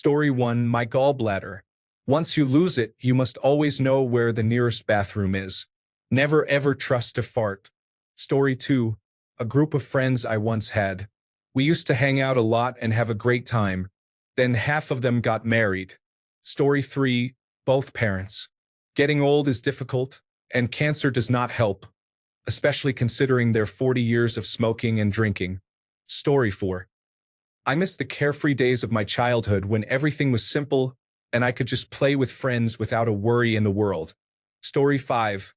Story 1, My Gallbladder. Once you lose it, you must always know where the nearest bathroom is. Never ever trust a fart. Story 2, A group of friends I once had. We used to hang out a lot and have a great time. Then half of them got married. Story 3, Both parents. Getting old is difficult, and cancer does not help, especially considering their 40 years of smoking and drinking. Story 4. I miss the carefree days of my childhood when everything was simple and I could just play with friends without a worry in the world. Story 5.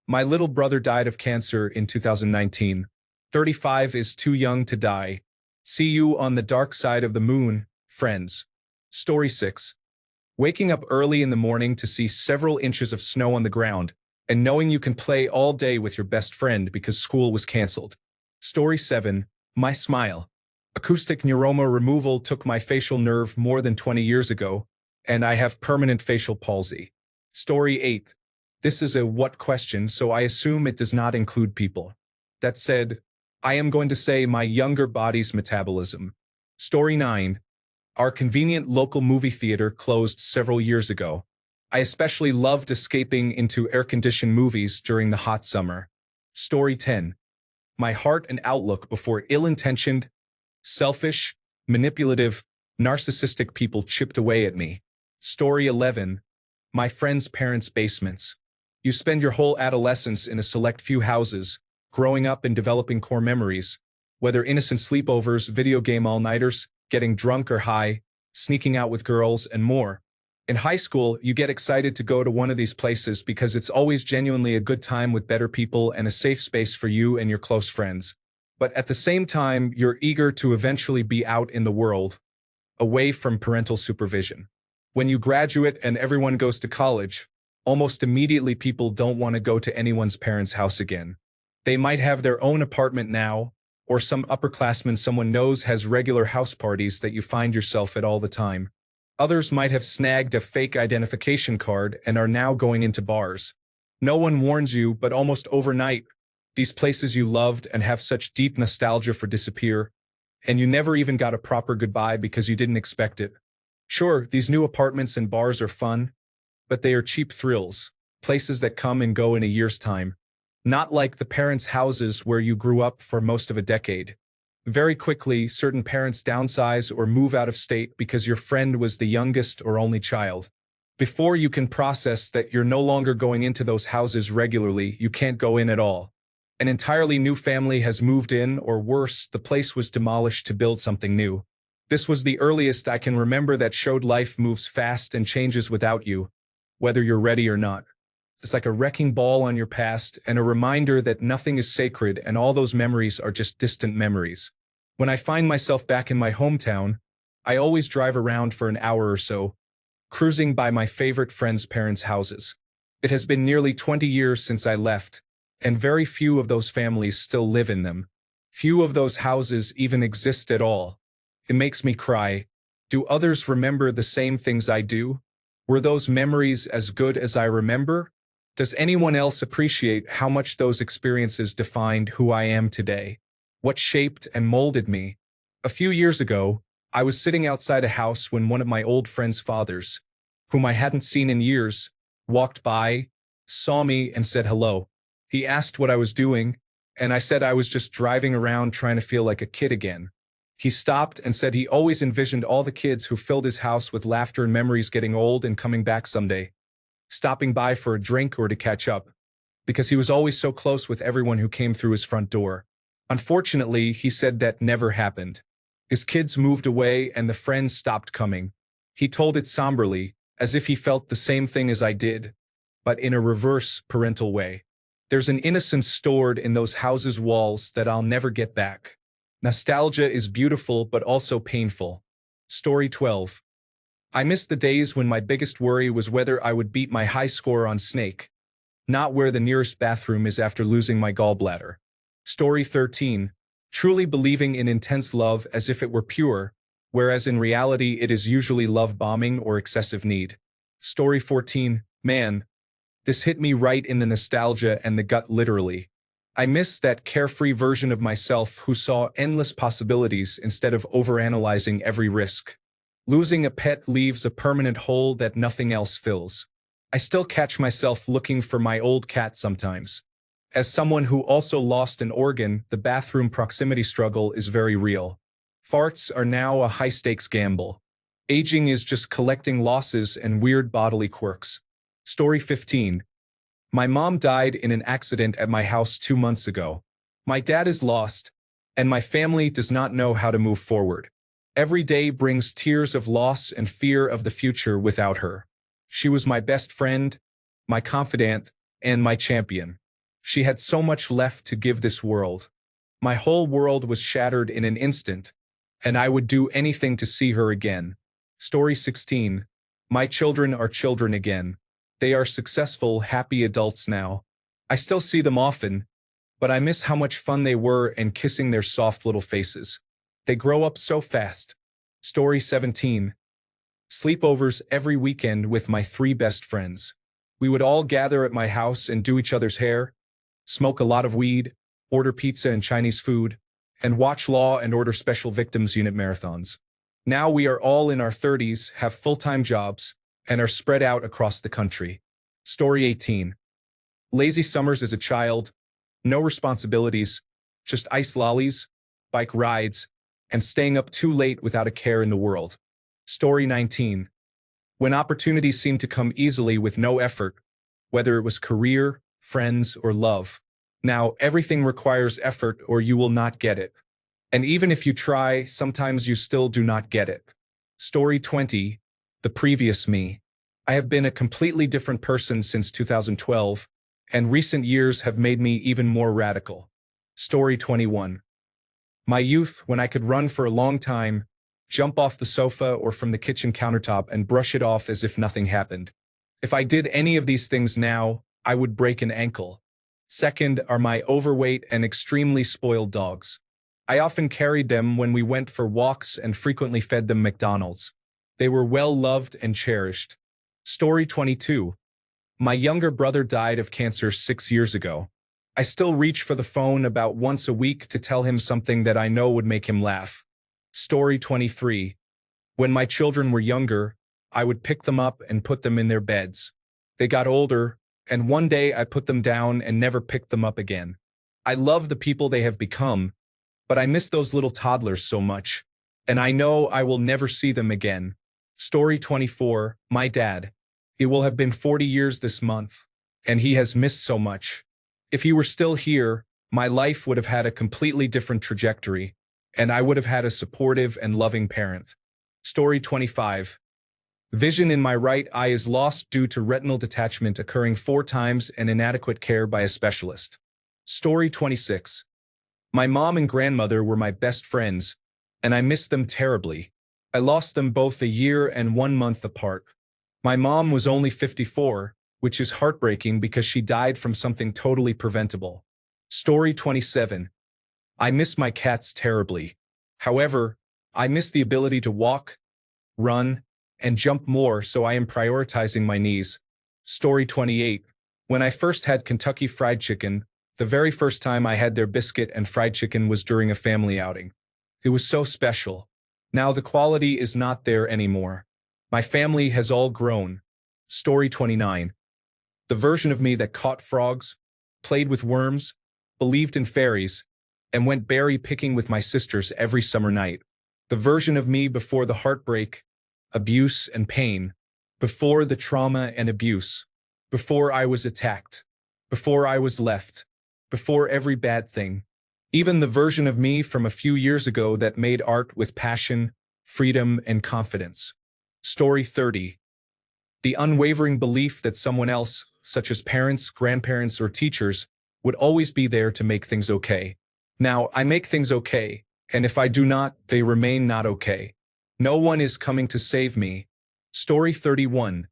My little brother died of cancer in 2019. 35 is too young to die. See you on the dark side of the moon, friends. Story 6. Waking up early in the morning to see several inches of snow on the ground and knowing you can play all day with your best friend because school was canceled. Story 7. My smile. Acoustic neuroma removal took my facial nerve more than 20 years ago, and I have permanent facial palsy. Story 8. This is a what question, so I assume it does not include people. That said, I am going to say my younger body's metabolism. Story 9. Our convenient local movie theater closed several years ago. I especially loved escaping into air-conditioned movies during the hot summer. Story 10. My heart and outlook before ill-intentioned, selfish, manipulative, narcissistic people chipped away at me. Story 11. My friends' parents' basements. You spend your whole adolescence in a select few houses, growing up and developing core memories, whether innocent sleepovers, video game all-nighters, getting drunk or high, sneaking out with girls, and more. In high school, you get excited to go to one of these places because it's always genuinely a good time with better people and a safe space for you and your close friends. But at the same time, you're eager to eventually be out in the world, away from parental supervision. When you graduate and everyone goes to college, almost immediately people don't want to go to anyone's parents' house again. They might have their own apartment now, or some upperclassman someone knows has regular house parties that you find yourself at all the time. Others might have snagged a fake identification card and are now going into bars. No one warns you, but almost overnight, these places you loved and have such deep nostalgia for disappear, and you never even got a proper goodbye because you didn't expect it. Sure, these new apartments and bars are fun, but they are cheap thrills, places that come and go in a year's time. Not like the parents' houses where you grew up for most of a decade. Very quickly, certain parents downsize or move out of state because your friend was the youngest or only child. Before you can process that you're no longer going into those houses regularly, you can't go in at all. An entirely new family has moved in, or worse, the place was demolished to build something new. This was the earliest I can remember that showed life moves fast and changes without you, whether you're ready or not. It's like a wrecking ball on your past and a reminder that nothing is sacred and all those memories are just distant memories. When I find myself back in my hometown, I always drive around for an hour or so, cruising by my favorite friends' parents' houses. It has been nearly 20 years since I left, and very few of those families still live in them. Few of those houses even exist at all. It makes me cry. Do others remember the same things I do? Were those memories as good as I remember? Does anyone else appreciate how much those experiences defined who I am today? What shaped and molded me? A few years ago, I was sitting outside a house when one of my old friend's fathers, whom I hadn't seen in years, walked by, saw me, and said hello. He asked what I was doing, and I said I was just driving around trying to feel like a kid again. He stopped and said he always envisioned all the kids who filled his house with laughter and memories getting old and coming back someday, stopping by for a drink or to catch up, because he was always so close with everyone who came through his front door. Unfortunately, he said that never happened. His kids moved away and the friends stopped coming. He told it somberly, as if he felt the same thing as I did, but in a reverse parental way. There's an innocence stored in those houses' walls that I'll never get back. Nostalgia is beautiful but also painful. Story 12. I miss the days when my biggest worry was whether I would beat my high score on Snake, not where the nearest bathroom is after losing my gallbladder. Story 13. Truly believing in intense love as if it were pure, whereas in reality it is usually love bombing or excessive need. Story 14. Man, this hit me right in the nostalgia and the gut literally. I miss that carefree version of myself who saw endless possibilities instead of overanalyzing every risk. Losing a pet leaves a permanent hole that nothing else fills. I still catch myself looking for my old cat sometimes. As someone who also lost an organ, the bathroom proximity struggle is very real. Farts are now a high-stakes gamble. Aging is just collecting losses and weird bodily quirks. Story 15. My mom died in an accident at my house 2 months ago. My dad is lost, and my family does not know how to move forward. Every day brings tears of loss and fear of the future without her. She was my best friend, my confidant, and my champion. She had so much left to give this world. My whole world was shattered in an instant, and I would do anything to see her again. Story 16. My children are children again. They are successful, happy adults now. I still see them often, but I miss how much fun they were and kissing their soft little faces. They grow up so fast. Story 17. Sleepovers every weekend with my 3 best friends. We would all gather at my house and do each other's hair, smoke a lot of weed, order pizza and Chinese food, and watch Law and Order Special Victims Unit marathons. Now we are all in our 30s, have full-time jobs, and are spread out across the country. Story 18. Lazy summers as a child, no responsibilities, just ice lollies, bike rides, and staying up too late without a care in the world. Story 19. When opportunities seemed to come easily with no effort, whether it was career, friends, or love. Now everything requires effort or you will not get it. And even if you try, sometimes you still do not get it. Story 20. The previous me. I have been a completely different person since 2012, and recent years have made me even more radical. Story 21. My youth, when I could run for a long time, jump off the sofa or from the kitchen countertop and brush it off as if nothing happened. If I did any of these things now, I would break an ankle. Second are my overweight and extremely spoiled dogs. I often carried them when we went for walks and frequently fed them McDonald's. They were well loved and cherished. Story 22. My younger brother died of cancer 6 years ago. I still reach for the phone about once a week to tell him something that I know would make him laugh. Story 23. When my children were younger, I would pick them up and put them in their beds. They got older, and one day I put them down and never picked them up again. I love the people they have become, but I miss those little toddlers so much, and I know I will never see them again. Story 24. My dad. It will have been 40 years this month, and he has missed so much. If he were still here, my life would have had a completely different trajectory, and I would have had a supportive and loving parent. Story 25. Vision in my right eye is lost due to retinal detachment occurring 4 times and inadequate care by a specialist. Story 26. My mom and grandmother were my best friends, and I miss them terribly. I lost them both a year and 1 month apart. My mom was only 54, which is heartbreaking because she died from something totally preventable. Story 27. I miss my cats terribly. However, I miss the ability to walk, run, and jump more, so I am prioritizing my knees. Story 28. When I first had Kentucky Fried Chicken, the very first time I had their biscuit and fried chicken was during a family outing. It was so special. Now the quality is not there anymore. My family has all grown. Story 29. The version of me that caught frogs, played with worms, believed in fairies, and went berry picking with my sisters every summer night. The version of me before the heartbreak, abuse and pain, before the trauma and abuse, before I was attacked, before I was left, before every bad thing. Even the version of me from a few years ago that made art with passion, freedom, and confidence. Story 30. The unwavering belief that someone else, such as parents, grandparents, or teachers, would always be there to make things okay. Now, I make things okay, and if I do not, they remain not okay. No one is coming to save me. Story 31.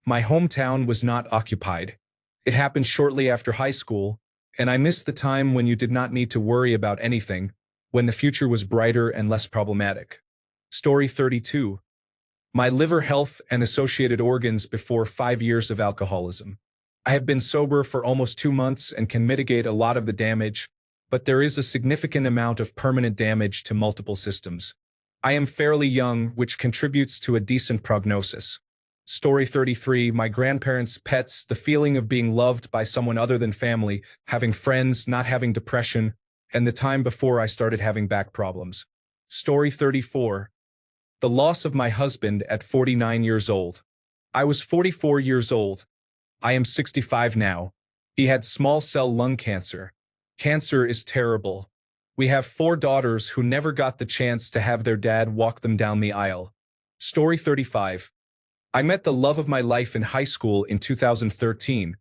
My hometown was not occupied. It happened shortly after high school, and I missed the time when you did not need to worry about anything, when the future was brighter and less problematic. Story 32. My liver health and associated organs before 5 years of alcoholism. I have been sober for almost 2 months and can mitigate a lot of the damage, but there is a significant amount of permanent damage to multiple systems. I am fairly young, which contributes to a decent prognosis. Story 33, my grandparents' pets, the feeling of being loved by someone other than family, having friends, not having depression, and the time before I started having back problems. Story 34, the loss of my husband at 49 years old. I was 44 years old. I am 65 now. He had small cell lung cancer. Cancer is terrible. We have 4 daughters who never got the chance to have their dad walk them down the aisle. Story 35. I met the love of my life in high school in 2013.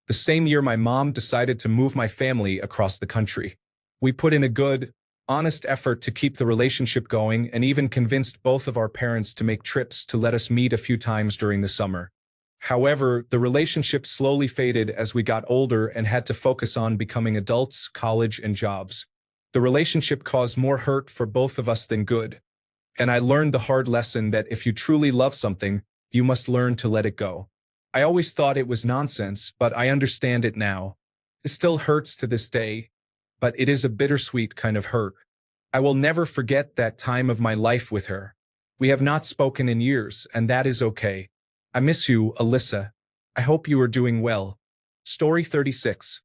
The same year my mom decided to move my family across the country. We put in a good, honest effort to keep the relationship going and even convinced both of our parents to make trips to let us meet a few times during the summer. However, the relationship slowly faded as we got older and had to focus on becoming adults, college, and jobs. The relationship caused more hurt for both of us than good. And I learned the hard lesson that if you truly love something, you must learn to let it go. I always thought it was nonsense, but I understand it now. It still hurts to this day, but it is a bittersweet kind of hurt. I will never forget that time of my life with her. We have not spoken in years, and that is okay. I miss you, Alyssa. I hope you are doing well. Story 36.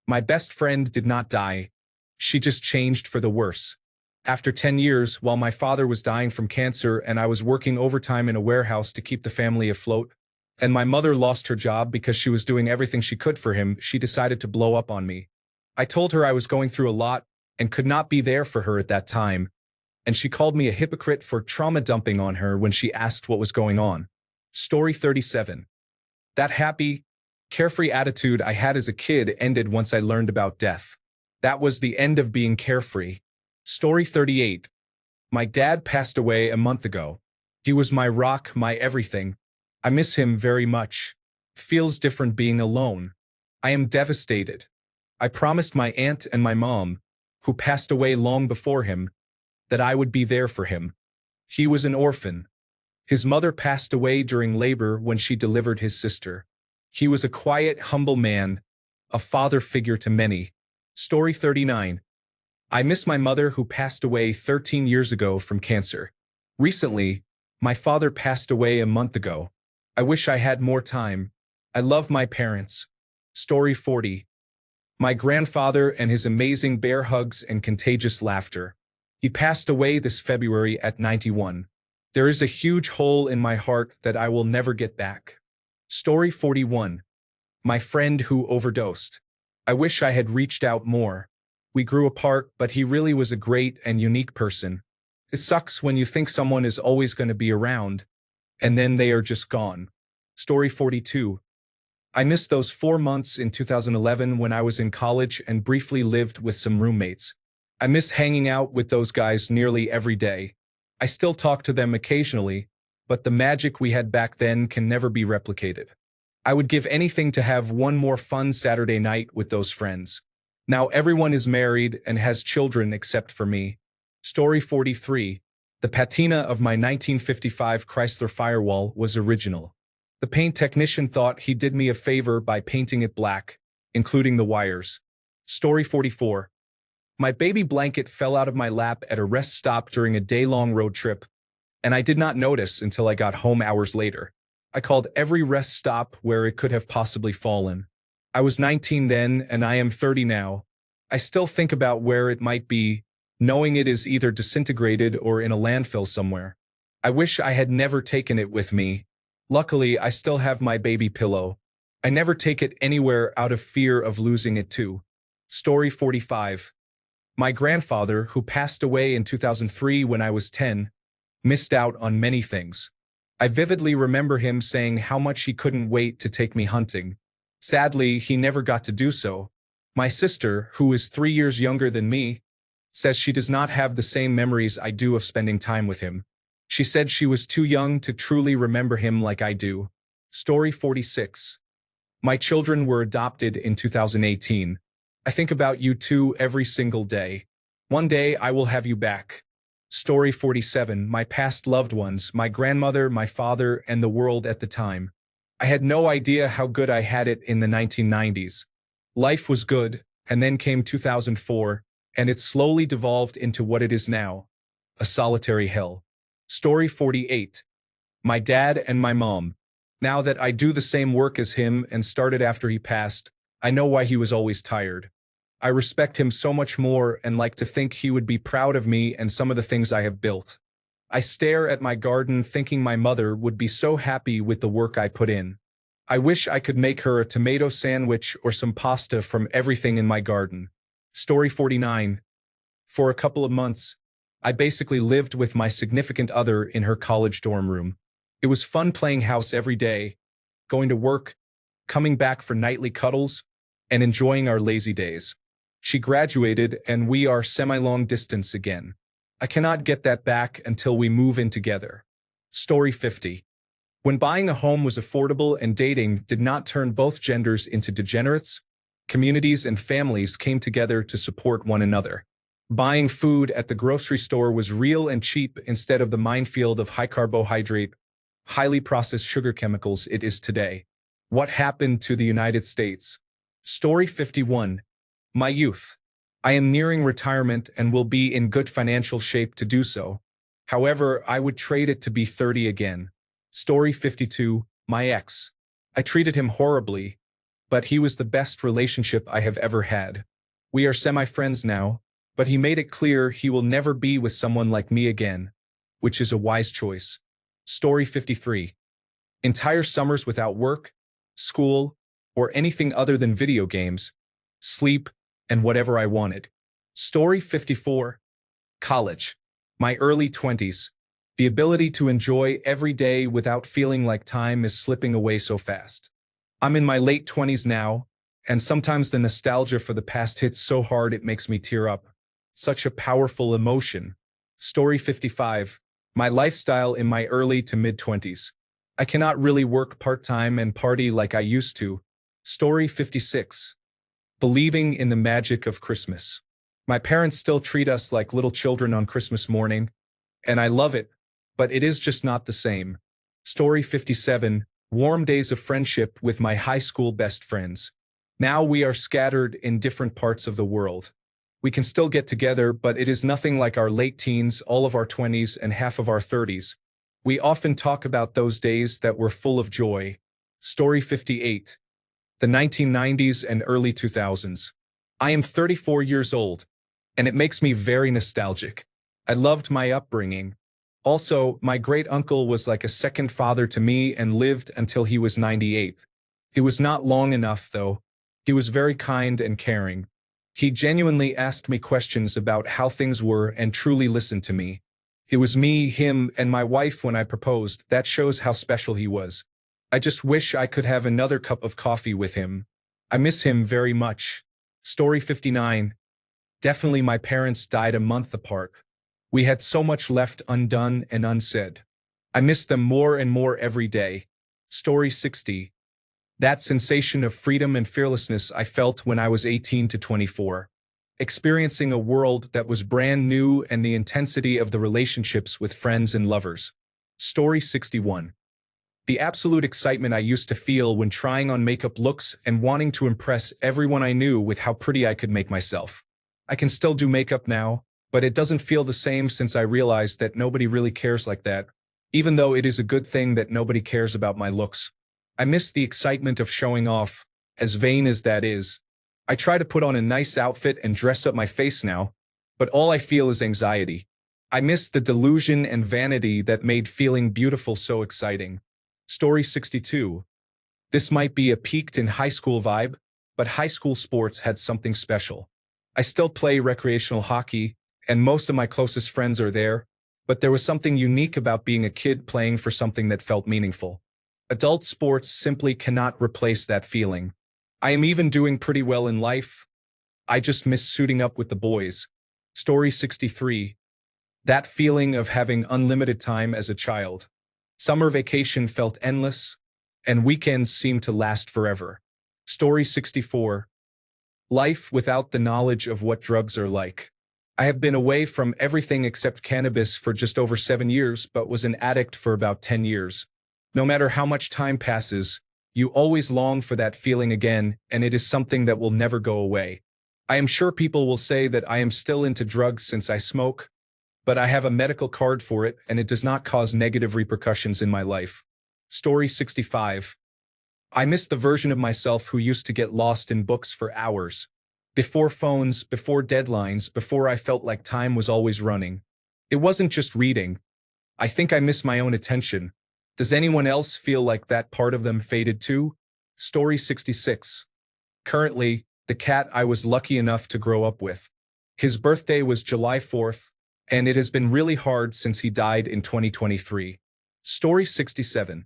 My best friend did not die. She just changed for the worse. After 10 years, while my father was dying from cancer and I was working overtime in a warehouse to keep the family afloat, and my mother lost her job because she was doing everything she could for him, she decided to blow up on me. I told her I was going through a lot and could not be there for her at that time, and she called me a hypocrite for trauma dumping on her when she asked what was going on. Story 37. That happy, carefree attitude I had as a kid ended once I learned about death. That was the end of being carefree. Story 38. My dad passed away a month ago. He was my rock, my everything. I miss him very much. Feels different being alone. I am devastated. I promised my aunt and my mom, who passed away long before him, that I would be there for him. He was an orphan. His mother passed away during labor when she delivered his sister. He was a quiet, humble man, a father figure to many. Story 39. I miss my mother who passed away 13 years ago from cancer. Recently, my father passed away a month ago. I wish I had more time. I love my parents. Story 40. My grandfather and his amazing bear hugs and contagious laughter. He passed away this February at 91. There is a huge hole in my heart that I will never get back. Story 41. My friend who overdosed. I wish I had reached out more. We grew apart, but he really was a great and unique person. It sucks when you think someone is always going to be around, and then they are just gone. Story 42. I missed those 4 months in 2011 when I was in college and briefly lived with some roommates. I miss hanging out with those guys nearly every day. I still talk to them occasionally, but the magic we had back then can never be replicated. I would give anything to have one more fun Saturday night with those friends. Now everyone is married and has children except for me. Story 43. The patina of my 1955 Chrysler Firewall was original. The paint technician thought he did me a favor by painting it black, including the wires. Story 44. My baby blanket fell out of my lap at a rest stop during a day-long road trip, and I did not notice until I got home hours later. I called every rest stop where it could have possibly fallen. I was 19 then, and I am 30 now. I still think about where it might be, knowing it is either disintegrated or in a landfill somewhere. I wish I had never taken it with me. Luckily, I still have my baby pillow. I never take it anywhere out of fear of losing it too. Story 45. My grandfather, who passed away in 2003 when I was 10, missed out on many things. I vividly remember him saying how much he couldn't wait to take me hunting. Sadly, he never got to do so. My sister, who is 3 years younger than me, says she does not have the same memories I do of spending time with him. She said she was too young to truly remember him like I do. Story 46. My children were adopted in 2018. I think about you two every single day. One day I will have you back. Story 47. My past loved ones, my grandmother, my father, and the world at the time. I had no idea how good I had it in the 1990s. Life was good, and then came 2004, and it slowly devolved into what it is now. a solitary hell. Story 48. My dad and my mom. Now that I do the same work as him and started after he passed, I know why he was always tired. I respect him so much more and like to think he would be proud of me and some of the things I have built. I stare at my garden thinking my mother would be so happy with the work I put in. I wish I could make her a tomato sandwich or some pasta from everything in my garden. Story 49. For a couple of months, I basically lived with my significant other in her college dorm room. It was fun playing house every day, going to work, coming back for nightly cuddles, and enjoying our lazy days. She graduated and we are semi-long distance again. I cannot get that back until we move in together. Story 50. When buying a home was affordable and dating did not turn both genders into degenerates, communities and families came together to support one another. Buying food at the grocery store was real and cheap instead of the minefield of high carbohydrate, highly processed sugar chemicals it is today. What happened to the United States? Story 51. My youth. I am nearing retirement and will be in good financial shape to do so. However, I would trade it to be 30 again. Story 52. My ex. I treated him horribly, but he was the best relationship I have ever had. We are semi-friends now, but he made it clear he will never be with someone like me again, which is a wise choice. Story 53. Entire summers without work, school, or anything other than video games, sleep, and whatever I wanted. Story 54. College. My early 20s. The ability to enjoy every day without feeling like time is slipping away so fast. I'm in my late 20s now, and sometimes the nostalgia for the past hits so hard it makes me tear up. Such a powerful emotion. Story 55. My lifestyle in my early to mid-20s. I cannot really work part-time and party like I used to. Story 56. Believing in the magic of Christmas. My parents still treat us like little children on Christmas morning, and I love it, but it is just not the same. Story 57. Warm days of friendship with my high school best friends. Now we are scattered in different parts of the world. We can still get together, but it is nothing like our late teens, all of our 20s, and half of our 30s. We often talk about those days that were full of joy. Story 58. The 1990s and early 2000s. I am 34 years old, and it makes me very nostalgic. I loved my upbringing. Also, my great-uncle was like a second father to me and lived until he was 98. It was not long enough, though. He was very kind and caring. He genuinely asked me questions about how things were and truly listened to me. It was me, him, and my wife when I proposed. That shows how special he was. I just wish I could have another cup of coffee with him. I miss him very much. Story 59. Definitely my parents died a month apart. We had so much left undone and unsaid. I miss them more and more every day. Story 60. That sensation of freedom and fearlessness I felt when I was 18 to 24. Experiencing a world that was brand new and the intensity of the relationships with friends and lovers. Story 61. The absolute excitement I used to feel when trying on makeup looks and wanting to impress everyone I knew with how pretty I could make myself. I can still do makeup now, but it doesn't feel the same since I realized that nobody really cares like that, even though it is a good thing that nobody cares about my looks. I miss the excitement of showing off, as vain as that is. I try to put on a nice outfit and dress up my face now, but all I feel is anxiety. I miss the delusion and vanity that made feeling beautiful so exciting. Story 62. This might be a peaked in high school vibe, but high school sports had something special. I still play recreational hockey, and most of my closest friends are there, but there was something unique about being a kid playing for something that felt meaningful. Adult sports simply cannot replace that feeling. I am even doing pretty well in life. I just miss suiting up with the boys. Story 63. That feeling of having unlimited time as a child. Summer vacation felt endless, and weekends seemed to last forever. Story 64. Life without the knowledge of what drugs are like. I have been away from everything except cannabis for just over 7 years, but was an addict for about 10 years. No matter how much time passes, you always long for that feeling again, and it is something that will never go away. I am sure people will say that I am still into drugs since I smoke, but I have a medical card for it and it does not cause negative repercussions in my life. Story 65. I miss the version of myself who used to get lost in books for hours. Before phones, before deadlines, before I felt like time was always running. It wasn't just reading. I think I miss my own attention. Does anyone else feel like that part of them faded too? Story 66. Currently, the cat I was lucky enough to grow up with. His birthday was July 4th, and it has been really hard since he died in 2023. Story 67.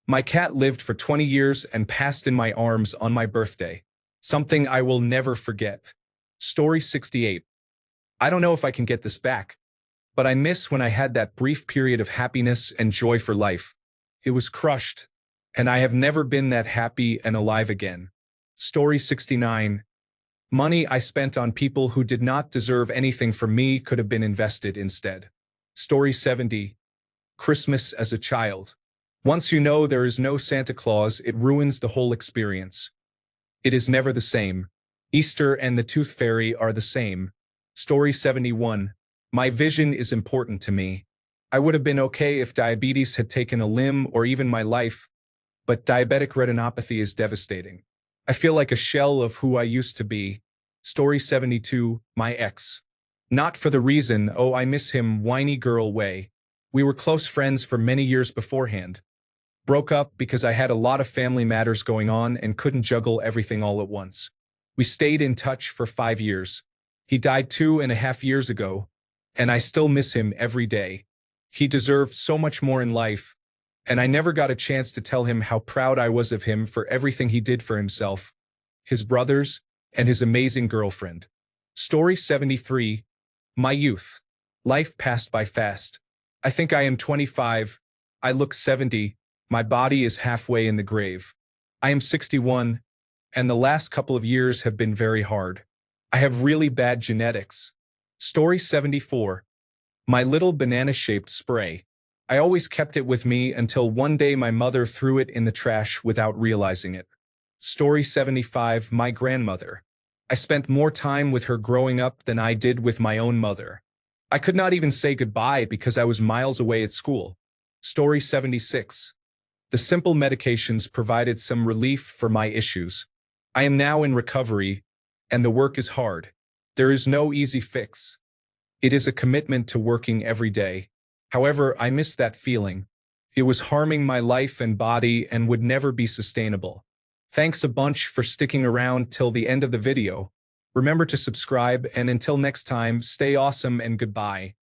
My cat lived for 20 years and passed in my arms on my birthday. Something I will never forget. Story 68. I don't know if I can get this back, but I miss when I had that brief period of happiness and joy for life. It was crushed, and I have never been that happy and alive again. Story 69. Money I spent on people who did not deserve anything from me could have been invested instead. Story 70. Christmas as a child. Once you know there is no Santa Claus, it ruins the whole experience. It is never the same. Easter and the Tooth Fairy are the same. Story 71. My vision is important to me. I would have been okay if diabetes had taken a limb or even my life, but diabetic retinopathy is devastating. I feel like a shell of who I used to be. Story 72. My ex. Not for the reason, oh I miss him, whiny girl way. We were close friends for many years beforehand. Broke up because I had a lot of family matters going on and couldn't juggle everything all at once. We stayed in touch for 5 years. He died 2.5 years ago, and I still miss him every day. He deserved so much more in life, and I never got a chance to tell him how proud I was of him for everything he did for himself, his brothers, and his amazing girlfriend. Story 73. My youth. Life passed by fast. I think I am 25. I look 70. My body is halfway in the grave. I am 61, and the last couple of years have been very hard. I have really bad genetics. Story 74. My little banana-shaped spray. I always kept it with me until one day my mother threw it in the trash without realizing it. Story 75. My grandmother. I spent more time with her growing up than I did with my own mother. I could not even say goodbye because I was miles away at school. Story 76. The simple medications provided some relief for my issues. I am now in recovery, and the work is hard. There is no easy fix. It is a commitment to working every day. However, I miss that feeling. It was harming my life and body and would never be sustainable. Thanks a bunch for sticking around till the end of the video. Remember to subscribe, and until next time, stay awesome and goodbye.